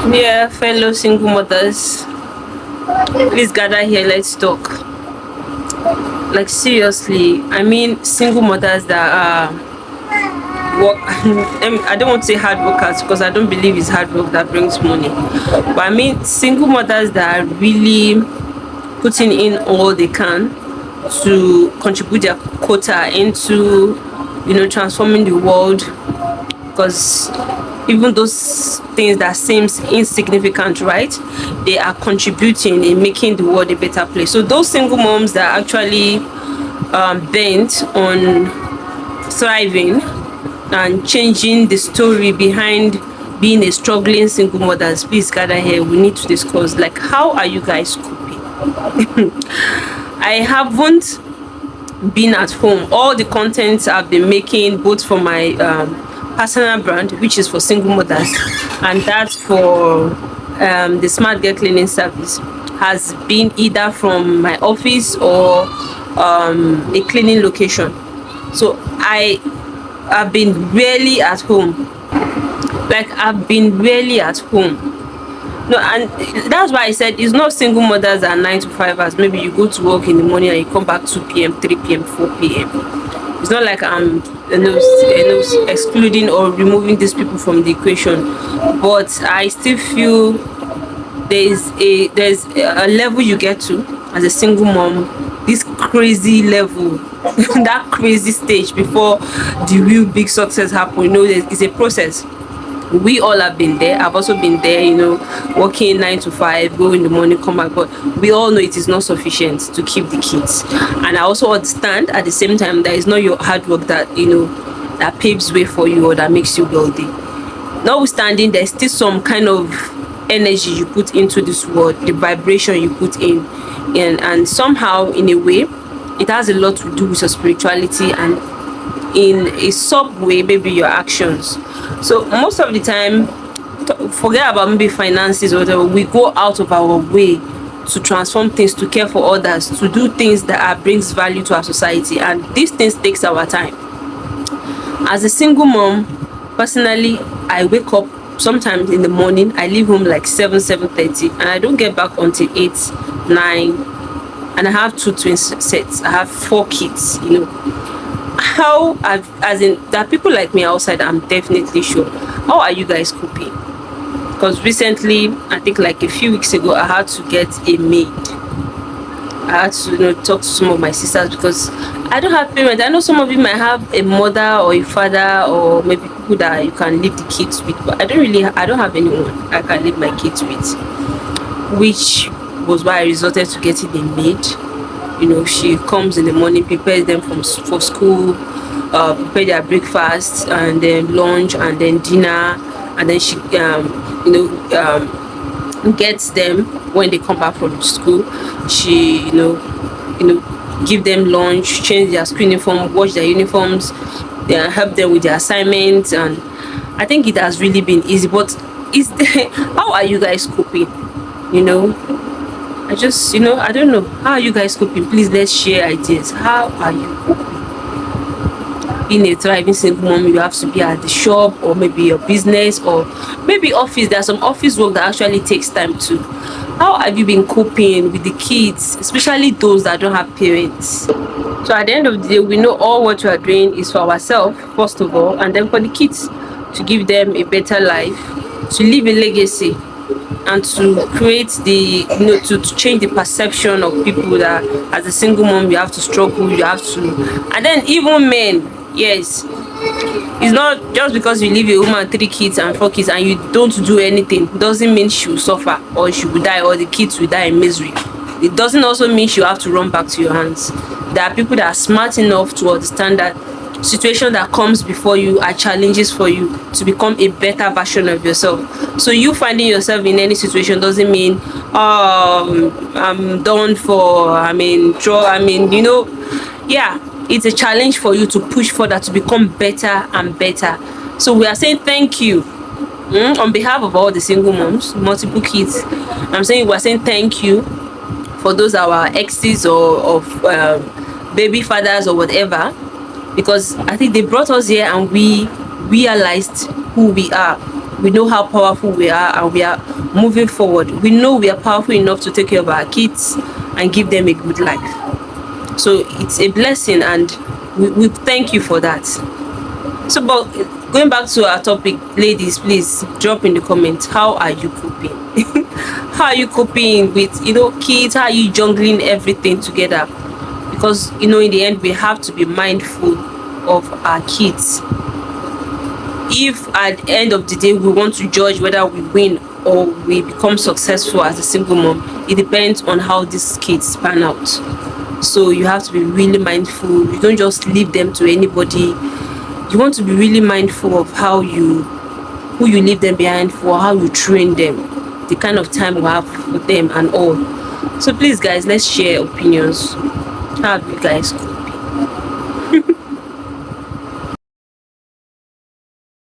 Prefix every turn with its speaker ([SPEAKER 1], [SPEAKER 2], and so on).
[SPEAKER 1] Yeah, fellow single mothers, please gather here. Let's talk. Like seriously, I mean, single mothers that are work. I don't want to say hard workers because I don't believe it's hard work that brings money. But I mean, single mothers that are really putting in all they can to contribute their quota into, transforming the world, because even those things that seems insignificant, right, they are contributing in making the world a better place. So those single moms that are actually bent on thriving and changing the story behind being a struggling single mothers, please gather here. We need to discuss, like, how are you guys coping? I haven't been at home. All the content I've been making, both for my personal brand, which is for single mothers, and that's for the Smart Girl Cleaning Service, has been either from my office or a cleaning location. So I have been rarely at home. Like, I've been rarely at home. No, and that's why I said it's not single mothers that are 9 to 5 hours. Maybe you go to work in the morning and you come back 2 p.m., 3 p.m., 4 p.m. It's not like I'm excluding or removing these people from the equation, but I still feel there's a level you get to as a single mom, this crazy level, that crazy stage before the real big success happen. It's a process. We all have been there. I've also been there, working 9 to 5, go in the morning, come back. But we all know it is not sufficient to keep the kids. And I also understand at the same time that it's not your hard work that paves way for you or that makes you wealthy. Notwithstanding, there's still some kind of energy you put into this world, the vibration you put in, and somehow, in a way, it has a lot to do with your spirituality and, in a sub way, maybe your actions. So most of the time, forget about maybe finances or whatever, we go out of our way to transform things, to care for others, to do things that brings value to our society, and these things takes our time. As a single mom, personally, I wake up sometimes in the morning. I leave home like 7:30, and I don't get back until 8, 9. And I have two twin sets. I have 4 kids. How as in, there are people like me outside, I'm definitely sure. How are you guys coping? Because recently, I think like a few weeks ago, I had to get a maid. I had to talk to some of my sisters because I don't have parents. I know some of you might have a mother or a father, or maybe people that you can leave the kids with, but I don't have anyone I can leave my kids with, which was why I resorted to getting a maid. She comes in the morning, prepares them for school, prepare their breakfast and then lunch and then dinner, and then she gets them when they come back from school. She give them lunch, change their school uniform, wash their uniforms, help them with their assignments, and I think it has really been easy. But is how are you guys coping? I just, I don't know. How are you guys coping? Please, let's share ideas. How are you coping? Being a thriving single mom, you have to be at the shop, or maybe your business, or maybe office. There's some office work that actually takes time too. How have you been coping with the kids, especially those that don't have parents? So at the end of the day, we know all what we are doing is for ourselves, first of all, and then for the kids, to give them a better life, to leave a legacy, and to create to change the perception of people that as a single mom you have to struggle, you have to. And then even men, yes, it's not just because you leave a woman 3 kids and 4 kids and you don't do anything doesn't mean she will suffer or she will die or the kids will die in misery. It doesn't also mean you have to run back to your hands. There are people that are smart enough to understand that situation that comes before you are challenges for you to become a better version of yourself. So you finding yourself in any situation doesn't mean I'm done for. Yeah, it's a challenge for you to push further to become better and better. So we are saying thank you on behalf of all the single moms, multiple kids. We're saying thank you for those our exes or of baby fathers or whatever, because I think they brought us here and we realized who we are. We know how powerful we are, and we are moving forward. We know we are powerful enough to take care of our kids and give them a good life. So it's a blessing, and we thank you for that. So, but going back to our topic, ladies, please drop in the comments, how are you coping? How are you coping with, kids? How are you jungling everything together? Because, in the end, we have to be mindful of our kids. If at the end of the day we want to judge whether we win or we become successful as a single mom, it depends on how these kids pan out. So you have to be really mindful. You don't just leave them to anybody. You want to be really mindful of who you leave them behind for, how you train them, the kind of time we have with them and all. So please guys, let's share opinions. How have you guys